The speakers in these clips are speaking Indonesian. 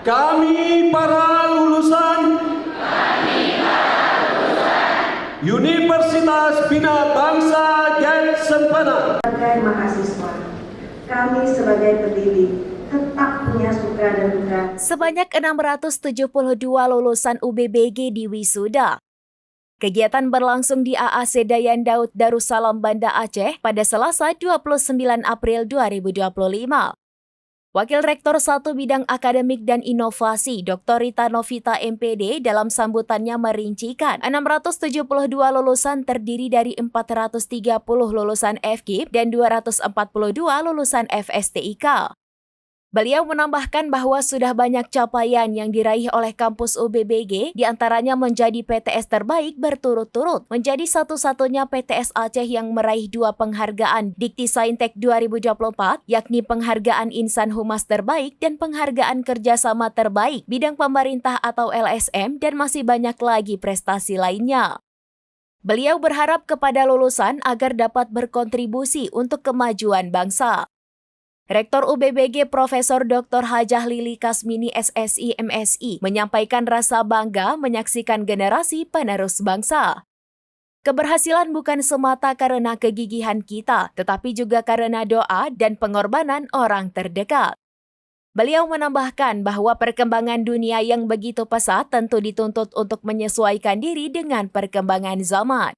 Kami para lulusan Universitas Bina Bangsa GET Sempena. Sebagai mahasiswa, kami sebagai pendidik tetap punya suka dan duka. Sebanyak 672 lulusan UBBG di wisuda. Kegiatan berlangsung di AAC Dayan Daud Darussalam Banda Aceh pada Selasa 29 April 2025. Wakil Rektor 1 Bidang Akademik dan Inovasi, Dr. Rita Novita MPD, dalam sambutannya merincikan 672 lulusan terdiri dari 430 lulusan FKIP dan 242 lulusan FSTIK. Beliau menambahkan bahwa sudah banyak capaian yang diraih oleh kampus UBBG, diantaranya menjadi PTS terbaik berturut-turut, menjadi satu-satunya PTS Aceh yang meraih 2 penghargaan Dikti Saintek 2024, yakni penghargaan Insan Humas Terbaik dan penghargaan Kerjasama Terbaik Bidang Pemerintah atau LSM, dan masih banyak lagi prestasi lainnya. Beliau berharap kepada lulusan agar dapat berkontribusi untuk kemajuan bangsa. Rektor UBBG Profesor Dr. Hajah Lili Kasmini SSI MSI menyampaikan rasa bangga menyaksikan generasi penerus bangsa. Keberhasilan bukan semata karena kegigihan kita, tetapi juga karena doa dan pengorbanan orang terdekat. Beliau menambahkan bahwa perkembangan dunia yang begitu pesat tentu dituntut untuk menyesuaikan diri dengan perkembangan zaman.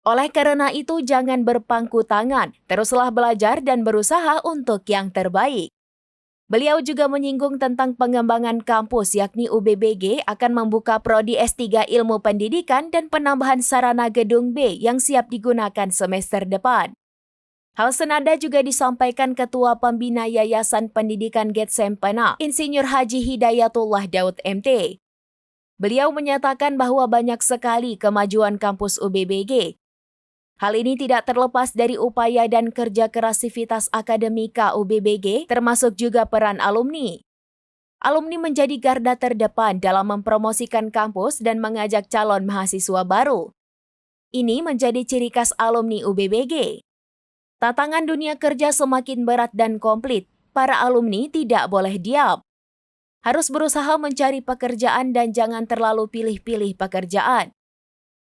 Oleh karena itu, jangan berpangku tangan, teruslah belajar dan berusaha untuk yang terbaik. Beliau juga menyinggung tentang pengembangan kampus, yakni UBBG akan membuka prodi S3 Ilmu Pendidikan dan penambahan sarana gedung B yang siap digunakan semester depan. Hal senada juga disampaikan Ketua Pembina Yayasan Pendidikan GET Sempena, Insinyur Haji Hidayatullah Daud MT. Beliau menyatakan bahwa banyak sekali kemajuan kampus UBBG. Hal ini tidak terlepas dari upaya dan kerja keras sivitas akademika UBBG, termasuk juga peran alumni. Alumni menjadi garda terdepan dalam mempromosikan kampus dan mengajak calon mahasiswa baru. Ini menjadi ciri khas alumni UBBG. Tantangan dunia kerja semakin berat dan komplit, para alumni tidak boleh diam. Harus berusaha mencari pekerjaan dan jangan terlalu pilih-pilih pekerjaan.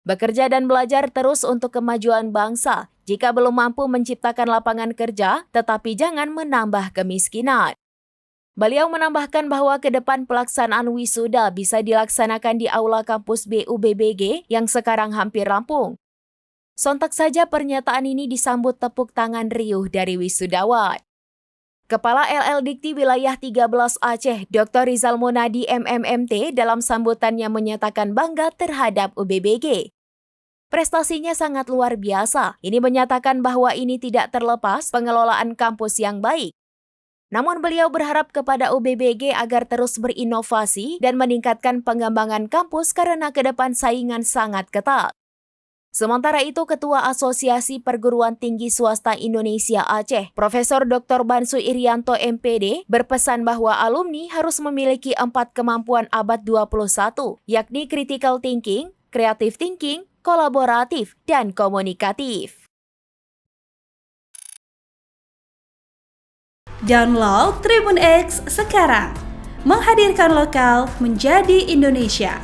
Bekerja dan belajar terus untuk kemajuan bangsa. Jika belum mampu menciptakan lapangan kerja, tetapi jangan menambah kemiskinan. Beliau menambahkan bahwa ke depan pelaksanaan wisuda bisa dilaksanakan di Aula Kampus B UBBG yang sekarang hampir rampung. Sontak saja pernyataan ini disambut tepuk tangan riuh dari wisudawan. Kepala LL Dikti Wilayah 13 Aceh, Dr. Rizal Munadi MMMT, dalam sambutannya menyatakan bangga terhadap UBBG. Prestasinya sangat luar biasa. Ini menyatakan bahwa ini tidak terlepas pengelolaan kampus yang baik. Namun beliau berharap kepada UBBG agar terus berinovasi dan meningkatkan pengembangan kampus karena ke depan saingan sangat ketat. Sementara itu, Ketua Asosiasi Perguruan Tinggi Swasta Indonesia Aceh, Profesor Dr. Bansu Irianto MPD, berpesan bahwa alumni harus memiliki 4 kemampuan abad 21, yakni critical thinking, creative thinking, kolaboratif, dan komunikatif. Download Tribun X sekarang, menghadirkan lokal menjadi Indonesia.